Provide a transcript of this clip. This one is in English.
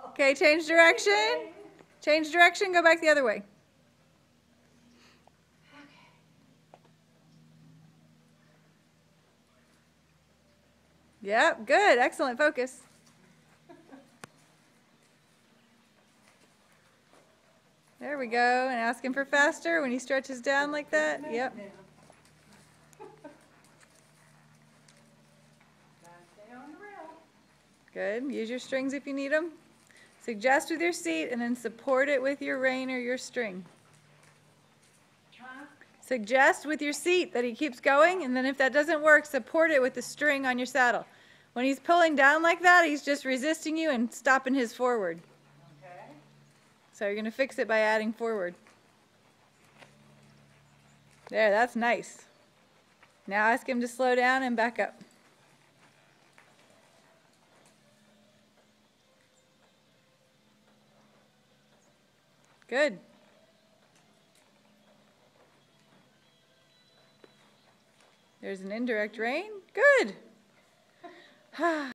Okay, change direction. Change direction, go back the other way. Yep, good, excellent, focus. There we go, and ask him for faster when he stretches down like that. Yep. Good, use your strings if you need them. Suggest with your seat and then support it with your rein or your string. Suggest with your seat that he keeps going, and then if that doesn't work, support it with the string on your saddle. When he's pulling down like that, he's just resisting you and stopping his forward. Okay. So you're going to fix it by adding forward. There, that's nice. Now ask him to slow down and back up. Good. There's an indirect rein. Good.